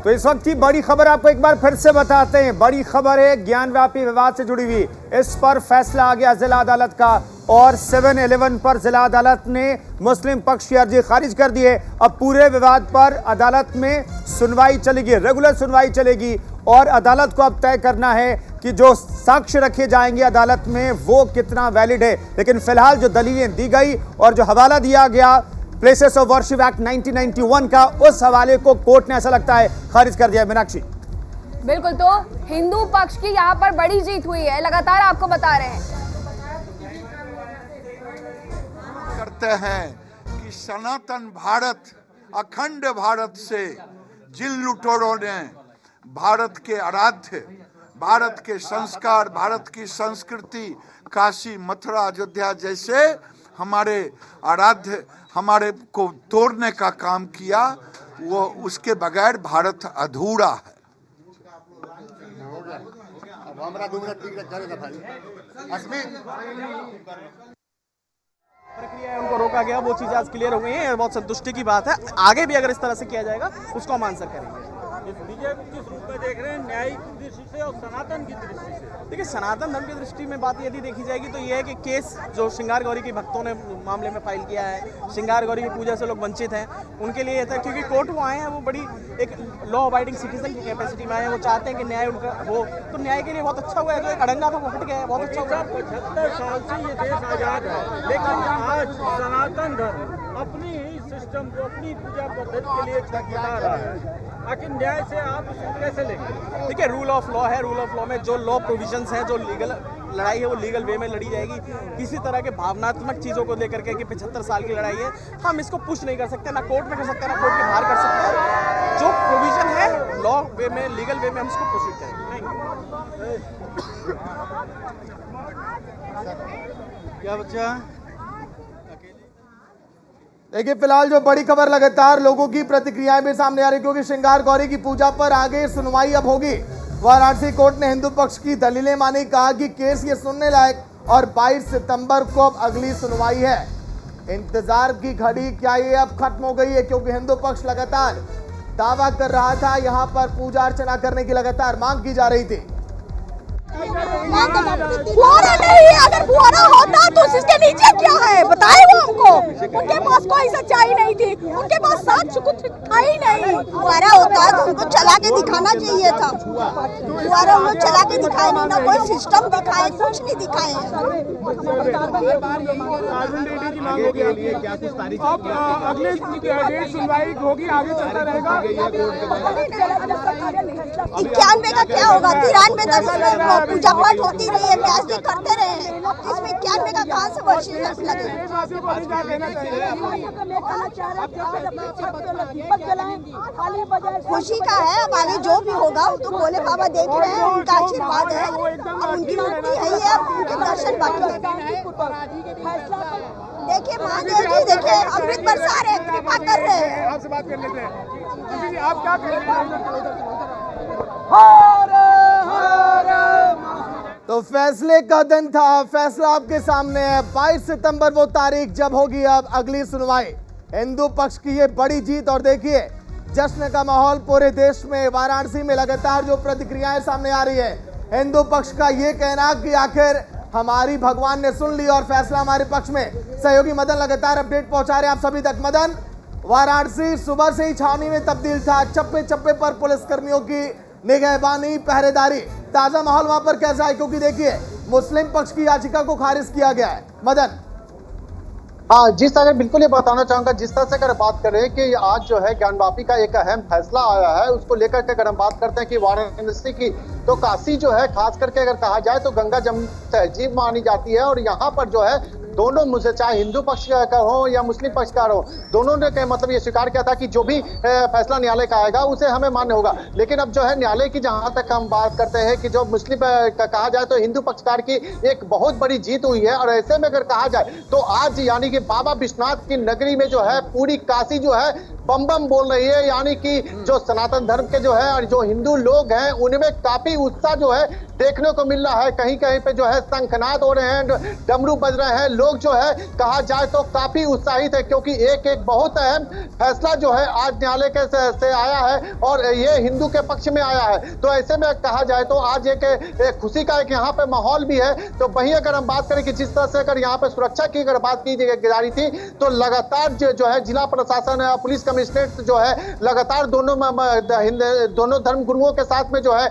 तो इस वक्त की बड़ी खबर आपको एक बार फिर से बताते हैं। बड़ी खबर है ज्ञानव्यापी विवाद से जुड़ी हुई। इस पर फैसला आ गया जिला अदालत का और 7-11 पर जिला अदालत ने मुस्लिम पक्ष की अर्जी खारिज कर दी है। अब पूरे विवाद पर अदालत में सुनवाई चलेगी, रेगुलर सुनवाई चलेगी और अदालत को अब तय करना है कि जो साक्ष्य रखे जाएंगे अदालत में वो कितना वैलिड है। लेकिन फिलहाल जो दलीलें दी गई और जो हवाला दिया गया प्लेसेस ऑफ वर्शिप एक्ट 1991 का, उस हवाले को कोर्ट ने ऐसा लगता है खारिज कर दिया। मीनाक्षी, बिल्कुल, तो हिंदू पक्ष की यहाँ पर बड़ी जीत हुई है, लगातार आपको बता रहे हैं। करते हैं कि सनातन भारत, अखंड भारत से जिन लुटेरों ने भारत के आराध्य, भारत के संस्कार, भारत की संस्कृति, काशी, मथुरा, अयोध्या जैसे हमारे आराध्य, हमारे को तोड़ने का काम किया, वो उसके बगैर भारत अधूरा है। प्रक्रिया है, उनको रोका गया, वो चीज़ आज क्लियर हो गई है। बहुत संतुष्टि की बात है। आगे भी अगर इस तरह से किया जाएगा उसको हम आंसर करेंगे। बीजेपी किस रूप में देख रहे हैं, न्यायिक दृष्टि से और सनातन की दृष्टि से? देखिए, सनातन धर्म की दृष्टि में बात यदि देखी जाएगी तो ये है कि केस जो श्रृंगार गौरी के भक्तों ने मामले में फाइल किया है, श्रृंगार गौरी की पूजा से लोग वंचित हैं, उनके लिए था क्योंकि कोर्ट वो आए हैं, वो बड़ी एक लॉ अबाइडिंग सिटीजन की कैपेसिटी में आए हैं, वो चाहते हैं कि न्याय उनका हो, तो न्याय के लिए बहुत अच्छा हुआ है। जो एक अड़ंगा था वो हट गया है, बहुत अच्छा हुआ। 75 साल से ये देश आजाद है, लेकिन आज सनातन धर्म अपनी ही सिस्टम को, अपनी पूजा पद्धति के लिए छटपटा रहा है। आखिर न्याय से आप उसको कैसे लेंगे? देखिए, रूल ऑफ लॉ है, रूल ऑफ लॉ में जो लॉ प्रोविजंस हैं, जो लीगल लड़ाई है वो लीगल वे में लड़ी जाएगी। किसी तरह के भावनात्मक चीज़ों को लेकर के कि 75 साल की लड़ाई है, हम इसको पुश नहीं कर सकते, ना कोर्ट में कर सकते हैं, ना कोर्ट के बाहर कर सकते हैं। जो प्रोविजन है लॉ वे में, लीगल वे में हम इसको प्रोसीड करेंगे। क्या बच्चा? देखिए, फिलहाल जो बड़ी खबर, लगातार लोगों की प्रतिक्रियाएं भी सामने आ रही, क्योंकि श्रृंगार गौरी की पूजा पर आगे सुनवाई अब होगी। वाराणसी कोर्ट ने हिंदू पक्ष की दलीलें मानी, कहा कि केस ये सुनने लायक और 22 सितंबर को अब अगली सुनवाई है। इंतजार की घड़ी क्या ये अब खत्म हो गई है, क्योंकि हिंदू पक्ष लगातार दावा कर रहा था, यहाँ पर पूजा अर्चना करने की लगातार मांग की जा रही थी। फुहारा नहीं है, अगर फुहारा होता तो उसके नीचे क्या है बताए वो हमको। उनके पास कोई सच्चाई नहीं थी, उनके पास साक्ष्य कुछ था ही नहीं। फुहारा होता है तो उनको चला के दिखाना चाहिए था। फुहारा उनको चला के दिखाए नहीं, ना कोई सिस्टम दिखाए, कुछ नहीं दिखाए। अगले सुनवाई होगी, आगे चलता रहेगा। 91 का क्या होगा, 93 तक पूजा पाठ होती रही है, ब्याज भी करते रहे हैं। इसमें 91 का कहाँ से वर्षिप लगे? खुशी का है, अब आगे जो भी होगा वो तो भोले बाबा देख रहे हैं, उनका आशीर्वाद है। अब उनकी मुक्ति है ही, अब उनके दर्शन बाकी है। देखिए महादेव जी, देखिए अमृत बरसा रहे, कृपा कर रहे हैं। आपसे बात कर लेते हैं, आप क्या कर रहे हैं? तो फैसले का दिन था, फैसला आपके सामने है। 22 सितंबर वो तारीख जब होगी अब अगली सुनवाई। हिंदू पक्ष की ये बड़ी जीत, और देखिए जश्न का माहौल पूरे देश में। वाराणसी में लगातार जो प्रतिक्रियाएं सामने आ रही है, हिंदू पक्ष का ये कहना कि आखिर हमारी भगवान ने सुन ली और फैसला हमारे पक्ष में। सहयोगी मदन लगातार अपडेट पहुंचा रहे हैं आप सभी तक। मदन, वाराणसी सुबह से ही छावनी में तब्दील था, चप्पे चप्पे पर पुलिसकर्मियों की निगहबानी, पहरेदारी। ताजा माहौल वहां पर कैसा है, क्योंकि देखिए मुस्लिम पक्ष की याचिका को खारिज किया गया है। मदन, हाँ, जिस तरह बिल्कुल ये बताना चाहूंगा, जिस तरह से अगर बात करें कि आज जो है ज्ञानवापी का एक अहम फैसला आया है, उसको लेकर के अगर हम बात करते हैं कि वाराणसी की तो काशी जो है, खास करके अगर कहा जाए तो गंगा जमुना तहजीब मानी जाती है। और यहाँ पर जो है दोनों मुझे, चाहे हिंदू पक्ष का हो या मुस्लिम पक्ष का हो, दोनों ने मतलब ये स्वीकार किया था कि जो भी फैसला न्यायालय का आएगा उसे हमें मान्य होगा। लेकिन अब जो है न्यायालय की जहां तक हम बात करते हैं कि जो मुस्लिम का कहा जाए तो हिंदू पक्षकार की एक बहुत बड़ी जीत हुई है। और ऐसे में अगर कहा जाए तो आज यानी कि बाबा विश्वनाथ की नगरी में जो है पूरी काशी जो है बम बम बोल रही है, यानी कि जो सनातन धर्म के जो है और जो हिंदू लोग हैं उनमें काफी उत्साह जो है देखने को मिल रहा है। कहीं कहीं पे जो है शंखनाद हो रहे हैं, डमरू बज रहे हैं, लोग जो है कहा जाए तो काफी उत्साहित है, क्योंकि एक बहुत अहम फैसला जो है आज न्यायालय के से आया है और ये हिंदू के पक्ष में आया है। तो ऐसे में कहा जाए तो आज एक खुशी का एक यहाँ पे माहौल भी है। तो वहीं अगर हम बात करें कि जिस तरह से अगर यहाँ पे सुरक्षा की अगर बात की जा रही थी, तो लगातार जो है जिला प्रशासन पुलिस कमिश्नरेट जो है लगातार दोनों धर्म गुरुओं के साथ में जो है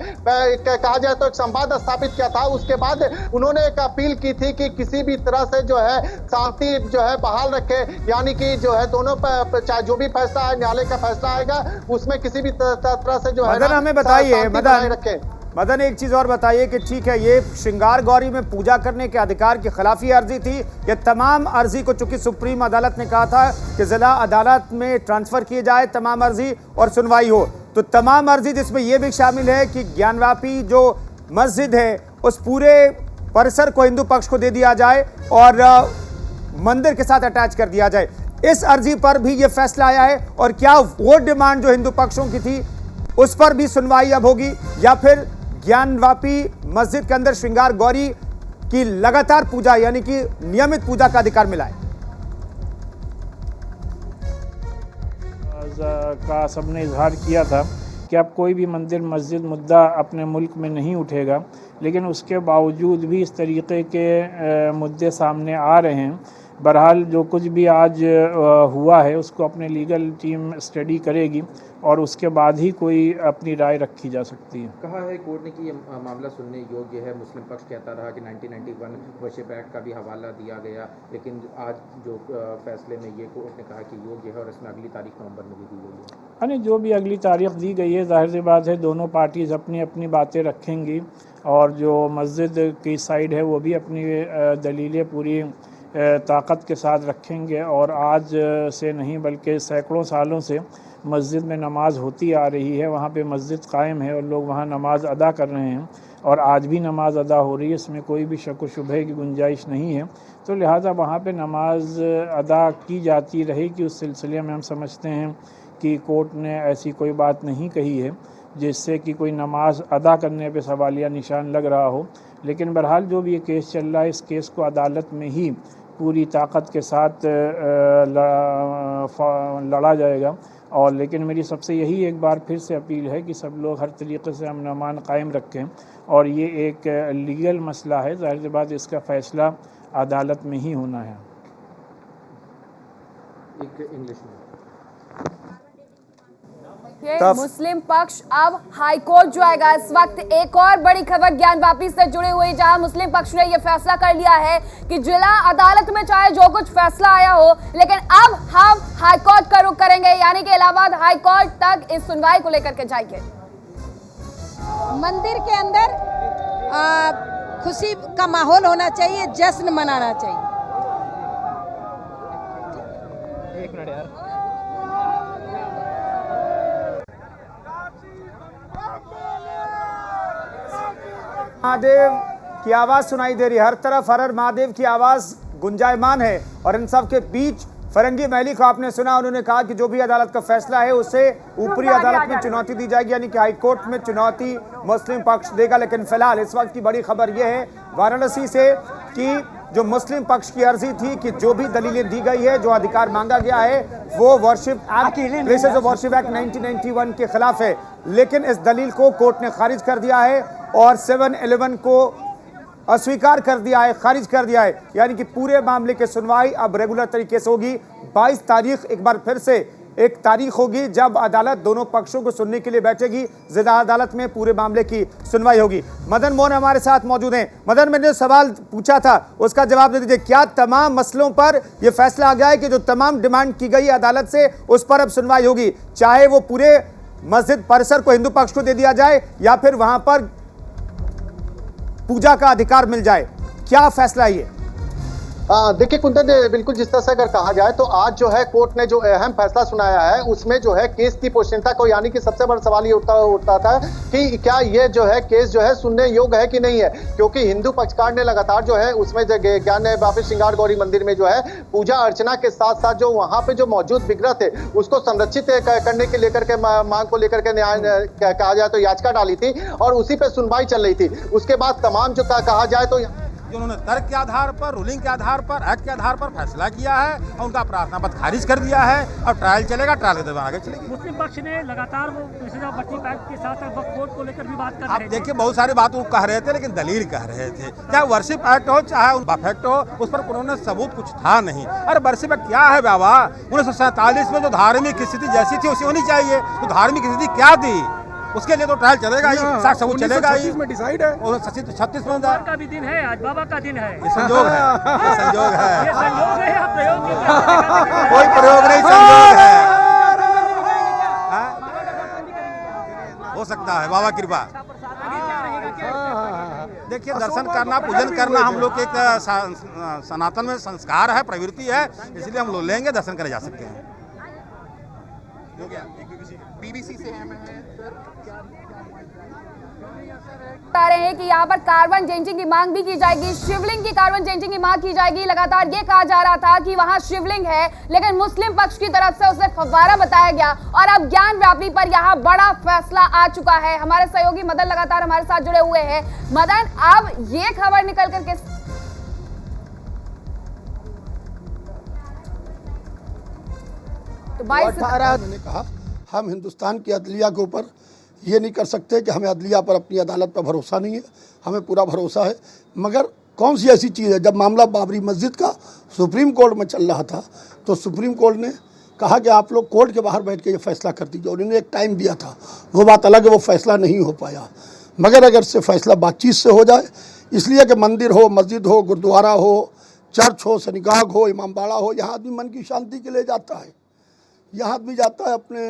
कहा जाए तो एक संवाद स्थापित किया था। उसके बाद उन्होंने एक अपील की थी कि किसी भी तरह से जो है शांति जो है बहाल रखे, यानी कि जो है दोनों चाहे जो भी फैसला है न्यायालय का फैसला आएगा उसमें किसी भी तरह से जो है मदन हमें बताइए, मदन मदन एक चीज और बताइए कि ठीक है ये श्रृंगार गौरी में पूजा करने के अधिकार की खिलाफी अर्जी थी, ये तमाम अर्जी को चूंकि सुप्रीम अदालत ने कहा था कि जिला अदालत में ट्रांसफर किए जाए तमाम अर्जी और सुनवाई हो, तो तमाम अर्जी जिसमें यह भी शामिल है कि ज्ञानवापी जो मस्जिद है उस पूरे परिसर को हिंदू पक्ष को दे दिया जाए और मंदिर के साथ अटैच कर दिया जाए, इस अर्जी पर भी यह फैसला आया है। और क्या वो डिमांड जो हिंदू पक्षों की थी उस पर भी सुनवाई अब होगी, या फिर ज्ञानवापी मस्जिद के अंदर श्रृंगार गौरी की लगातार पूजा यानी कि नियमित पूजा का अधिकार मिला है? का सबने इजहार किया था कि अब कोई भी मंदिर मस्जिद मुद्दा अपने मुल्क में नहीं उठेगा, लेकिन उसके बावजूद भी इस तरीके के मुद्दे सामने आ रहे हैं। बहरहाल जो कुछ भी आज हुआ है उसको अपने लीगल टीम स्टडी करेगी और उसके बाद ही कोई अपनी राय रखी जा सकती है। कहा है कोर्ट ने कि ये मामला सुनने योग्य है। मुस्लिम पक्ष कहता रहा कि 1991 वर्शिप एक्ट का भी हवाला दिया गया, लेकिन आज जो फैसले में ये कोर्ट ने कहा कि योग्य है और इसमें अगली तारीख नवंबर में भी दी गई है। यानी जो भी अगली तारीख दी गई है, जाहिर सी बात है दोनों पार्टीज़ अपनी अपनी बातें रखेंगी और जो मस्जिद की साइड है वो भी अपनी दलीलें पूरी ताकत के साथ रखेंगे। और आज से नहीं बल्कि सैकड़ों सालों से मस्जिद में नमाज होती आ रही है, वहाँ पे मस्जिद कायम है और लोग वहाँ नमाज अदा कर रहे हैं और आज भी नमाज अदा हो रही है, इसमें कोई भी शक व शुबहे की गुंजाइश नहीं है। तो लिहाजा वहाँ पे नमाज अदा की जाती रहेगी। उस सिलसिले में हम समझते हैं कि कोर्ट ने ऐसी कोई बात नहीं कही है जिससे कि कोई नमाज अदा करने पे सवालिया निशान लग रहा हो। लेकिन बहरहाल जो भी ये केस चल रहा है, इस केस को अदालत में ही पूरी ताकत के साथ लड़ा जाएगा। और लेकिन मेरी सबसे यही एक बार फिर से अपील है कि सब लोग हर तरीके से अमन कायम रखें और ये एक लीगल मसला है, जाहिर सी बात इसका फ़ैसला अदालत में ही होना है। एक इंग्लिश में मुस्लिम पक्ष अब हाई कोर्ट जाएगा। इस वक्त एक और बड़ी खबर ज्ञानवापी से जुड़ी हुई, जहां मुस्लिम पक्ष ने यह फैसला कर लिया है कि जिला अदालत में चाहे जो कुछ फैसला आया हो, लेकिन अब हम हाई कोर्ट का रुख करेंगे, यानी कि इलाहाबाद हाई कोर्ट तक इस सुनवाई को लेकर के जाएंगे। मंदिर के अंदर खुशी का माहौल होना चाहिए, जश्न मनाना चाहिए। एक मिनट यार। महादेव की आवाज सुनाई दे रही है, हर तरफ हर हर महादेव की आवाज गुंजायमान है। और इन सब के बीच फरंगी महली को आपने सुना, उन्होंने कहा कि जो भी अदालत का फैसला है उसे ऊपरी अदालत में चुनौती दी जाएगी, यानी कि हाईकोर्ट में चुनौती मुस्लिम पक्ष देगा। लेकिन फिलहाल इस वक्त की बड़ी खबर यह है वाराणसी से कि जो मुस्लिम पक्ष की अर्जी थी कि जो भी दलीलें दी गई है, जो अधिकार मांगा गया है, वो worship act places of worship act 1991 के खिलाफ है। लेकिन इस दलील को कोर्ट ने खारिज कर दिया है और 7-11 को अस्वीकार कर दिया है, खारिज कर दिया है। यानी कि पूरे मामले की सुनवाई अब रेगुलर तरीके से होगी। 22 तारीख एक बार फिर से एक तारीख होगी जब अदालत दोनों पक्षों को सुनने के लिए बैठेगी, जिला अदालत में पूरे मामले की सुनवाई होगी। मदन मोहन हमारे साथ मौजूद हैं। मदन, मैंने जो सवाल पूछा था उसका जवाब दे दीजिए। क्या तमाम मसलों पर यह फैसला आ गया है कि जो तमाम डिमांड की गई अदालत से उस पर अब सुनवाई होगी, चाहे वो पूरे मस्जिद परिसर को हिंदू पक्ष को दे दिया जाए या फिर वहां पर पूजा का अधिकार मिल जाए? क्या फैसला है ये? देखिए कुंदन, बिल्कुल जिस तरह से अगर कहा जाए तो आज जो है कोर्ट ने जो अहम फैसला सुनाया है उसमें जो है केस की पोषणता को, यानी कि सबसे बड़ा सवाल ये उठता था कि क्या ये जो है केस जो है सुनने योग्य है कि नहीं है, क्योंकि हिंदू पक्षकार ने लगातार जो है उसमें ज्ञानवापी श्रृंगार गौरी मंदिर में जो है पूजा अर्चना के साथ साथ जो वहां पे जो मौजूद विग्रह थे उसको संरक्षित करने के लेकर के मांग को लेकर के न्याय कहा जाए तो याचिका डाली थी और उसी पे सुनवाई चल रही थी। उसके बाद तमाम जो कहा जाए तो उन्होंने तर्क के आधार पर, रूलिंग के आधार पर, एक्ट के आधार पर फैसला किया है और उनका प्रार्थना पत्र खारिज कर दिया है। और ट्रायल चलेगा, ट्रायल के दौरान आगे चलेगी। मुस्लिम पक्ष ने लगातार वो के साथ वक्फ बोर्ड को लेकर भी बात कर रहे थे। देखिए बहुत सारी बात वो कह रहे थे, लेकिन दलील कह रहे थे। चाहे वर्शिप एक्ट हो चाहे वक्फ हो, उस पर उन्होंने सबूत कुछ था नहीं। अरे वर्शिप एक्ट क्या है बाबा? 1947 में जो धार्मिक स्थिति जैसी थी वैसी होनी चाहिए। तो धार्मिक स्थिति क्या थी उसके लिए तो ट्रायल चलेगा ही, साक्ष्य सबूत चलेगा ही। में डिसाइड है 36 में का भी दिन है, आज बाबा का दिन है। ये संयोग है, ये संयोग है, ये संयोग है या प्रयोग? कोई प्रयोग नहीं, संयोग है। हो सकता है, बाबा कृपा। देखिए दर्शन करना, पूजन करना हम लोग एक सनातन में संस्कार है, प्रवृत्ति है, इसलिए हम लोग लेंगे, दर्शन करे जा सकते हैं। बीबीसी से बता रहे हैं कि यहाँ पर कार्बन चेंजिंग की मांग भी की जाएगी, शिवलिंग की कार्बन चेंजिंग की मांग की जाएगी। लगातार ये कहा जा रहा था कि वहां शिवलिंग है, लेकिन मुस्लिम पक्ष की तरफ से उसे फव्वारा बताया गया और अब ज्ञानव्यापी पर यहाँ बड़ा फैसला आ चुका है। हमारे सहयोगी मदन लगातार हमारे साथ जुड़े हुए हैं। मदन, अब ये खबर निकल करके तो 18 ने कहा हम हिंदुस्तान की अदलिया के ऊपर ये नहीं कर सकते कि हमें अदलिया पर, अपनी अदालत पर भरोसा नहीं है, हमें पूरा भरोसा है। मगर कौन सी ऐसी चीज़ है, जब मामला बाबरी मस्जिद का सुप्रीम कोर्ट में चल रहा था तो सुप्रीम कोर्ट ने कहा कि आप लोग कोर्ट के बाहर बैठ के ये फैसला कर दीजिए, और उन्होंने एक टाइम दिया था। वो बात अलग है, वो फैसला नहीं हो पाया। मगर अगर से फैसला बातचीत से हो जाए, इसलिए कि मंदिर हो, मस्जिद हो, गुरुद्वारा हो, चर्च हो, सिनेगाग हो, इमामबाड़ा हो, यहाँ आदमी मन की शांति के लिए जाता है, यहाँ आदमी जाता है अपने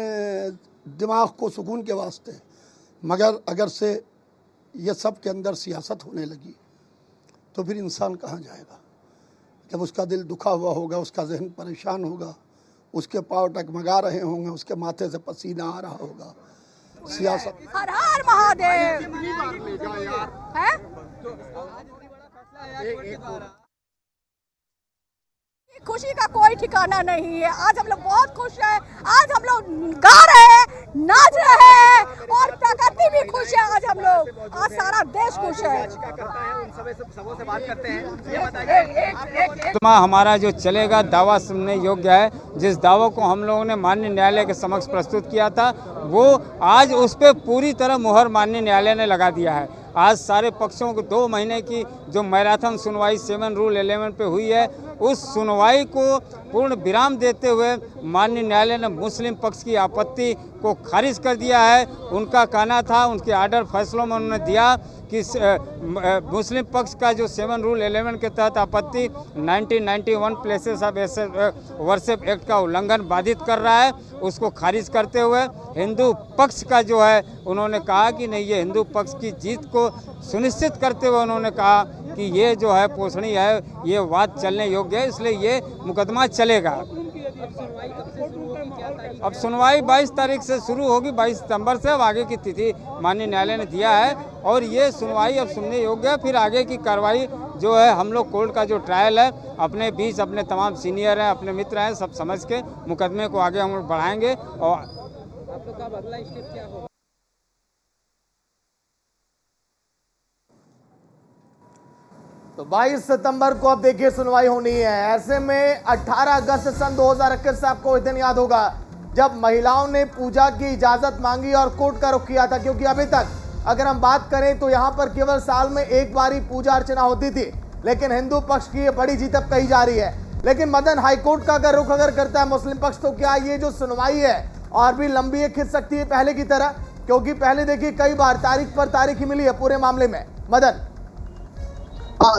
दिमाग को सुकून के वास्ते। मगर अगर से ये सब के अंदर सियासत होने लगी तो फिर इंसान कहाँ जाएगा? जब उसका दिल दुखा हुआ होगा, उसका जहन परेशान होगा, उसके पाँव टकमगा रहे होंगे, उसके माथे से पसीना आ रहा होगा। सियासत हर हर महादेव है। खुशी का कोई ठिकाना नहीं है। आज हम लोग बहुत खुश हैं, आज हम लोग गा रहे हैं, नाच रहे हैं और प्रकृति भी खुश है। आज हम लोग, आज सारा देश खुश है। हमारा जो चलेगा दावा सुनने योग्य है। जिस दावों को हम लोगों ने माननीय न्यायालय के समक्ष प्रस्तुत किया था, वो आज उस पर पूरी तरह मुहर माननीय न्यायालय ने लगा दिया है। आज सारे पक्षों को 2 महीने की जो मैराथन सुनवाई 7 रूल 11 पे हुई है, उस सुनवाई को पूर्ण विराम देते हुए माननीय न्यायालय ने मुस्लिम पक्ष की आपत्ति को खारिज कर दिया है। उनका कहना था, उनके आर्डर फैसलों में उन्होंने दिया कि मुस्लिम पक्ष का जो 7 रूल 11 के तहत आपत्ति 1991 प्लेसेस ऑफ वर्शिप एक्ट का उल्लंघन बाधित कर रहा है, उसको खारिज करते हुए हिंदू पक्ष का जो है उन्होंने कहा कि नहीं, ये हिंदू पक्ष की जीत को सुनिश्चित करते हुए उन्होंने कहा कि ये जो है पोषणी है, ये वाद चलने योग्य है, इसलिए ये मुकदमा चलेगा। अब सुनवाई 22 तारीख से शुरू होगी, 22 सितंबर से। अब आगे की तिथि माननीय न्यायालय ने दिया है और ये सुनवाई अब सुनने योग्य है। फिर आगे की कार्रवाई जो है, हम लोग कोर्ट का जो ट्रायल है, अपने बीच अपने तमाम सीनियर हैं, अपने मित्र हैं, सब समझ के मुकदमे को आगे हम लोग बढ़ाएंगे। और आप लोग का अगला स्टेप क्या होगा? तो 22 सितंबर को अब देखिए सुनवाई होनी है। ऐसे में 18 अगस्त सन 2021 से आपको इस दिन याद होगा जब महिलाओं ने पूजा की इजाजत मांगी और कोर्ट का रुख किया था, क्योंकि अभी तक अगर हम बात करें तो यहाँ पर केवल साल में एक बार ही पूजा अर्चना होती थी, लेकिन हिंदू पक्ष की ये बड़ी जीत अब कही जा रही है। लेकिन मदन, हाईकोर्ट का अगर रुख अगर करता है मुस्लिम पक्ष, तो क्या ये जो सुनवाई है और भी लंबी खिंच सकती है पहले की तरह? क्योंकि पहले देखिए कई बार तारीख पर तारीख ही मिली है पूरे मामले में। मदन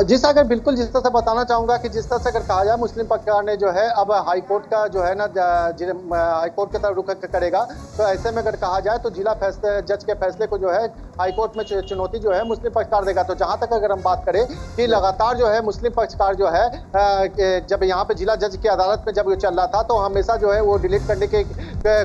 जिस अगर बिल्कुल जिस तरह से बताना चाहूंगा कि जिस तरह से अगर कहा जाए मुस्लिम पक्षकार ने जो है अब हाईकोर्ट का जो है ना हाईकोर्ट की तरफ रुख करेगा, तो ऐसे में अगर कहा जाए तो जिला फैसले जज के फैसले को जो है हाईकोर्ट में चुनौती जो है मुस्लिम पक्षकार देगा। तो जहां तक अगर हम बात करें कि लगातार जो है मुस्लिम पक्षकार जो है जब यहाँ पे जिला जज की अदालत में जब ये चल रहा था तो हमेशा जो है वो डिलीट करने की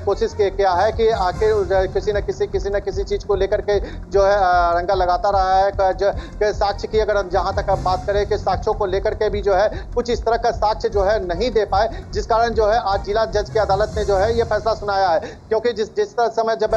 कोशिश किया है कि आखिर किसी न किसी चीज को लेकर के जो है रंगा लगाता रहा है। साक्ष्य की अगर हम जहां तक आप बात करें कि साक्ष्यों को लेकर के भी जो है कुछ इस तरह का साक्ष्य जो है नहीं दे पाए, जिस कारण जो है आज जिला जज की अदालत ने जो है ये फैसला सुनाया है। क्योंकि जिस समय जब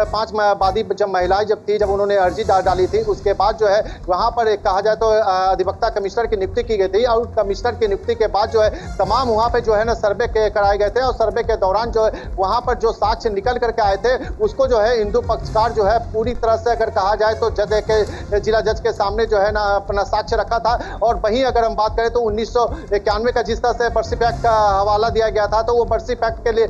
5 वादी जब महिलाएं जब उन्होंने अर्जी डाली थी उसके बाद जो है वहां पर कहा जाए तो अधिवक्ता कमिश्नर की नियुक्ति की गई थी और कमिश्नर की नियुक्ति के बाद जो है तमाम वहां पे जो है ना सर्वे कराए गए थे और सर्वे के दौरान जो है वहां पर जो साक्ष्य निकल करके आए थे उसको जो है हिंदू पक्षकार जो है पूरी तरह से अगर कहा जाए तो जिला जज के सामने जो है ना अपना साक्ष्य रखा था। और वहीं अगर हम बात करें तो 1991 का जिस तरह से बर्सिफ एक्ट का हवाला दिया गया था तो वो बर्सिफ एक्ट के लिए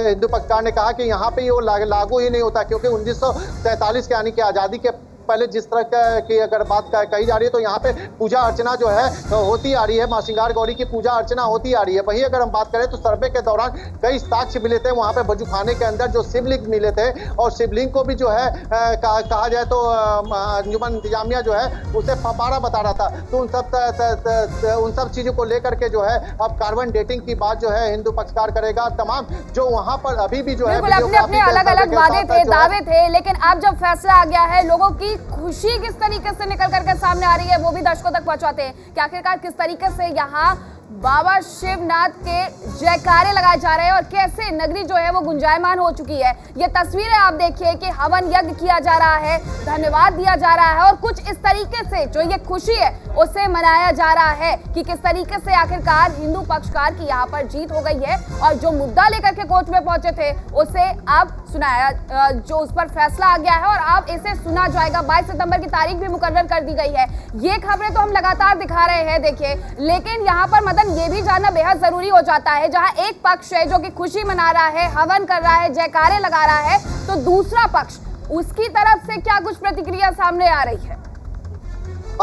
हिंदू पक्षकार ने कहा कि यहाँ पे ये लागू ही नहीं होता, क्योंकि 1947 के यानी कि आजादी के पहले जिस तरह की अगर बात कही जा रही है तो यहाँ पे पूजा अर्चना जो है होती आ रही है, मां सिंगार गौरी की पूजा अर्चना होती आ रही है। वहीं अगर हम बात करें तो सर्वे के दौरान कई साक्ष्य मिले थे वहाँ पे बजूखाने के अंदर जो शिवलिंग मिले थे और शिवलिंग को भी जो है कहा जाए तो अंजुमन इंतजामिया जो है उसे फपारा बता रहा था। तो उन सब चीजों को लेकर के जो है अब कार्बन डेटिंग की बात जो है हिंदू पक्षकार करेगा। तमाम जो वहाँ पर अभी भी जो है अपने अलग अलग वादे थे, दावे थे, लेकिन अब जब फैसला आ गया है लोगों की खुशी किस तरीके से निकल करके सामने आ रही है वो भी दर्शकों तक पहुंचाते हैं कि आखिरकार किस तरीके से यहाँ बाबा शिवनाथ के जयकारे लगाए जा रहे हैं और कैसे नगरी जो है वो गुंजायमान हो चुकी है। ये तस्वीरें आप देखिए कि हवन यज्ञ किया जा रहा है, धन्यवाद दिया जा रहा है और कुछ इस तरीके से जो ये खुशी है उसे मनाया जा रहा है कि किस तरीके से आखिरकार हिंदू पक्षकार की यहाँ पर जीत हो गई है और जो मुद्दा लेकर के कोर्ट में पहुंचे थे उसे अब सुनाया, जो उस पर फैसला आ गया है और अब इसे सुना जाएगा। 22 सितंबर की तारीख भी मुकर्रर कर दी गई है। ये खबरें तो हम लगातार दिखा रहे हैं देखिए, लेकिन यहाँ पर मदन ये भी जानना बेहद जरूरी हो जाता है, जहां एक पक्ष है जो कि खुशी मना रहा है, हवन कर रहा है, जयकारे लगा रहा है, तो दूसरा पक्ष उसकी तरफ से क्या कुछ प्रतिक्रिया सामने आ रही है?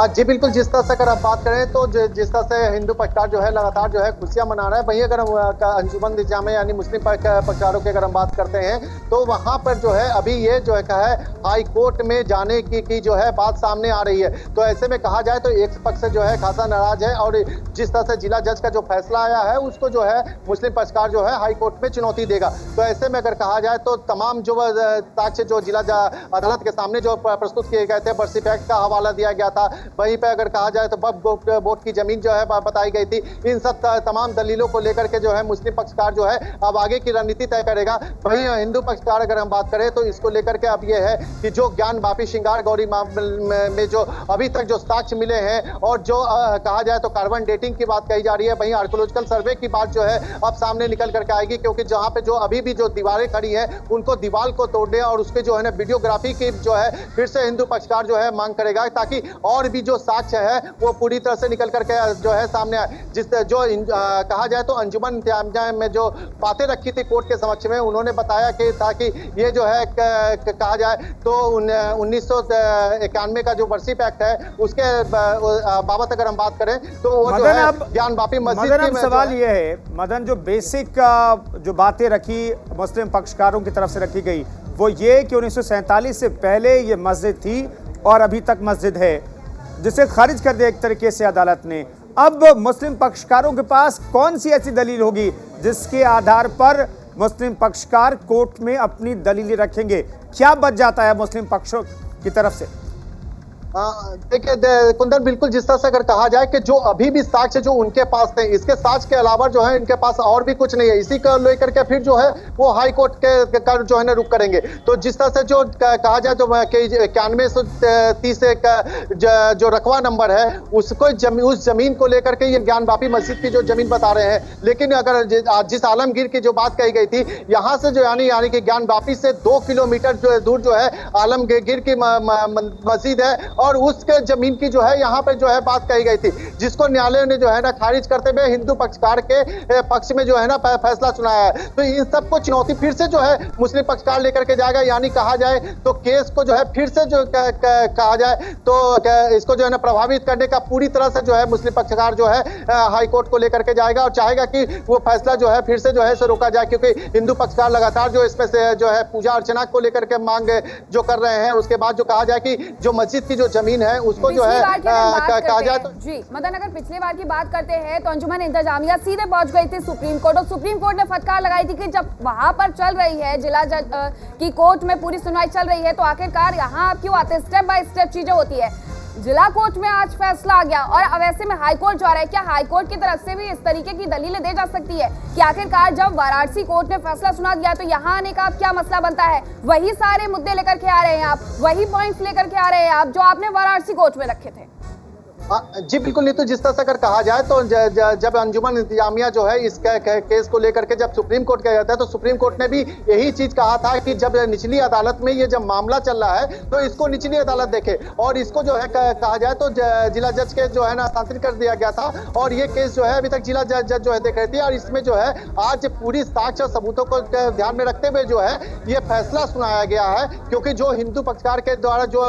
जी बिल्कुल, जिस तरह से अगर आप बात करें तो जिस तरह से हिंदू पक्षकार जो है लगातार जो है खुशियां मना रहा है, वहीं अगर हम अंजुमन इंतजामिया यानी मुस्लिम पक्षकारों की अगर हम बात करते हैं तो वहां पर जो है अभी ये जो है कहा है हाई कोर्ट में जाने की जो है बात सामने आ रही है। तो ऐसे में कहा जाए तो एक पक्ष से जो है खासा नाराज है और जिस तरह से जिला जज का जो फैसला आया है उसको जो है मुस्लिम पक्षकार जो है हाई कोर्ट में चुनौती देगा। तो ऐसे में अगर कहा जाए तो तमाम जो साक्ष्य जो जिला अदालत के सामने जो प्रस्तुत किए गए थे, बर्सिफ एक्ट का हवाला दिया गया था, वहीं पे अगर कहा जाए तो वक्फ बोर्ड की जमीन जो है बताई गई थी, इन सब तमाम दलीलों को लेकर के जो है मुस्लिम पक्षकार जो है अब आगे की रणनीति तय करेगा। वहीं हिंदू पक्षकार अगर हम बात करें तो इसको लेकर के अब ये है कि जो ज्ञान वापी श्रृंगार गौरी मामले में जो अभी तक जो साक्ष्य मिले हैं और जो कहा जाए तो कार्बन डेटिंग की बात कही जा रही है, वहीं आर्कोलॉजिकल सर्वे की बात जो है अब सामने निकल करके आएगी, क्योंकि जहां पे जो अभी भी जो दीवारें खड़ी है उनको दीवार को तोड़ने और उसके जो है ना वीडियोग्राफी की जो है फिर से हिंदू पक्षकार जो है मांग करेगा, ताकि और भी जो साक्ष्य है वो पूरी तरह से निकल करके जो है सामने आए। जो कहा जाए तो अंजुमन इंतजामिया में जो बातें रखी थी कोर्ट के समक्ष में, उन्होंने बताया कि ताकि ये जो है कहा जाए तो 1991 का जो बर्सिफ एक्ट है उसके बाबत अगर हम बात करें तो वो जो है ज्ञान वापी मस्जिद की सवाल ये है मदन, जो बेसिक जो बातें रखी मुस्लिम पक्षकारों की तरफ से रखी गई वो ये कि 1947 से पहले ये मस्जिद थी और अभी तक मस्जिद है, जिसे खारिज कर दिया एक तरीके से अदालत ने। अब मुस्लिम पक्षकारों के पास कौन सी ऐसी दलील होगी जिसके आधार पर मुस्लिम पक्षकार कोर्ट में अपनी दलीलें रखेंगे? क्या बच जाता है मुस्लिम पक्षों की तरफ से? देखिए कुंदन, बिल्कुल जिस तरह से अगर कहा जाए कि जो अभी भी साक्ष्य जो उनके पास थे, इसके साक्ष्य के अलावा जो है इनके पास और भी कुछ नहीं है, इसी को लेकर के फिर जो है वो हाई कोर्ट के जो है ना रुक करेंगे। तो जिस तरह से जो कहा जाए तो 9130 का जो रकवा नंबर है उसको उस जमीन को लेकर के ये ज्ञान वापी मस्जिद की जो जमीन बता रहे हैं, लेकिन अगर जिस आलमगीर की जो बात कही गई थी, यहाँ से जो यानी कि ज्ञान वापी से 2 किलोमीटर दूर जो है आलमगीर की मस्जिद है और उसके जमीन की जो है यहाँ पे जो है बात कही गई थी, जिसको न्यायालय ने जो है ना खारिज करते हुए हिंदू पक्षकार के पक्ष में जो है ना फैसला सुनाया है। तो इन सबको चुनौती फिर से जो है मुस्लिम पक्षकार लेकर के जाएगा, यानी कहा जाए तो केस को जो है फिर से जो कहा जाए तो इसको जो है ना प्रभावित करने का पूरी तरह से जो है मुस्लिम पक्षकार जो है हाई कोर्ट को लेकर के जाएगा और चाहेगा कि वो फैसला जो है फिर से जो है इसे रोका जाए, क्योंकि हिंदू पक्षकार लगातार जो इसमें से जो है पूजा अर्चना को लेकर के मांग जो कर रहे हैं। उसके बाद जो कहा जाए कि जो मस्जिद की जो जमीन है उसको जो है कहा जाए तो जी मदन, अगर पिछली बार की बात करते हैं तो अंजुमन इंतजामिया सीधे पहुंच गई थी सुप्रीम कोर्ट और सुप्रीम कोर्ट ने फटकार लगाई थी कि जब वहां पर चल रही है जिला जज की कोर्ट में पूरी सुनवाई चल रही है तो आखिरकार यहाँ क्यों आते, स्टेप बाय स्टेप चीजें होती है। जिला कोर्ट में आज फैसला आ गया और अब ऐसे में हाई कोर्ट जा रहा है। क्या हाई कोर्ट की तरफ से भी इस तरीके की दलीलें दे जा सकती है कि आखिरकार जब वाराणसी कोर्ट ने फैसला सुना दिया तो यहाँ आने का अब क्या मसला बनता है? वही सारे मुद्दे लेकर के आ रहे हैं आप, वही पॉइंट्स लेकर के आ रहे हैं आप जो आपने वाराणसी कोर्ट में रखे थे। जी बिल्कुल नहीं, तो जिस तरह से अगर कहा जाए तो जब अंजुमन इंतजामिया जो है इस केस को लेकर के जब सुप्रीम कोर्ट गया था तो सुप्रीम कोर्ट ने भी यही चीज कहा था कि जब निचली अदालत में ये जब मामला चल रहा है तो इसको निचली अदालत देखे और इसको जो है कहा जाए तो जिला जज के जो है ना हस्तांतरित कर दिया गया था और ये केस जो है अभी तक जिला जज जो है देख रही थी और इसमें जो है आज पूरी साक्ष्य और सबूतों को ध्यान में रखते हुए जो है ये फैसला सुनाया गया है, क्योंकि जो हिंदू पक्षकार के द्वारा जो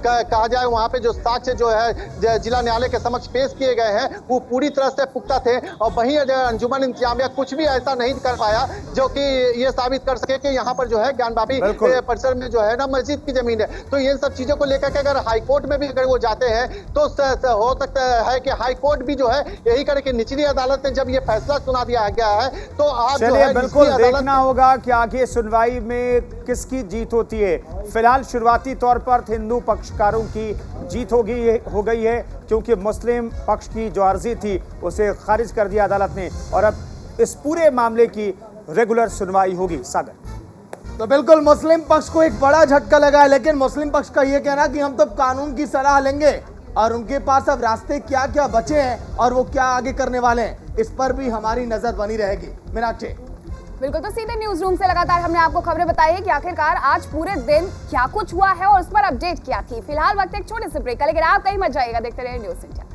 कहा जाए वहां पे जो साक्ष्य जो है जिला न्यायालय के समक्ष पेश किए गए हैं वो पूरी तरह से पुख्ता थे और वहीं अंजुमन इंतजामिया कुछ भी ऐसा नहीं कर पाया जो कि ये साबित कर सके कि यहाँ पर जो है ज्ञानवापी परिसर में जो है ना मस्जिद की जमीन है। तो ये सब चीजों को लेकर के अगर हाई कोर्ट में भी अगर वो जाते हैं तो हो सकता है कि हाई कोर्ट भी जो है यही करे कि निचली अदालत ने जब ये फैसला सुना दिया गया है तो आप जो है बिल्कुल देखना होगा कि आगे सुनवाई में किसकी जीत होती है। फिलहाल शुरुआती तौर पर हिंदू पक्षकारों की जीत हो गई है क्योंकि मुस्लिम पक्ष की जो अर्जी थी उसे खारिज कर दिया अदालत ने और अब इस पूरे मामले की रेगुलर सुनवाई होगी। सागर तो बिल्कुल मुस्लिम पक्ष को एक बड़ा झटका लगा है, लेकिन मुस्लिम पक्ष का ये कहना कि हम तो कानून की सलाह लेंगे और उनके पास अब रास्ते क्या क्या बचे हैं और वो क्या आगे करने वाले हैं इस पर भी हमारी नजर बनी रहेगी। मीनाक्षी बिल्कुल, तो सीधे न्यूज रूम से लगातार हमने आपको खबरें बताई है कि आखिरकार आज पूरे दिन क्या कुछ हुआ है और उस पर अपडेट क्या थी। फिलहाल वक्त एक छोटे से ब्रेक का, लेकिन आप कहीं मत जाइएगा, देखते रहिए न्यूज़ इंडिया।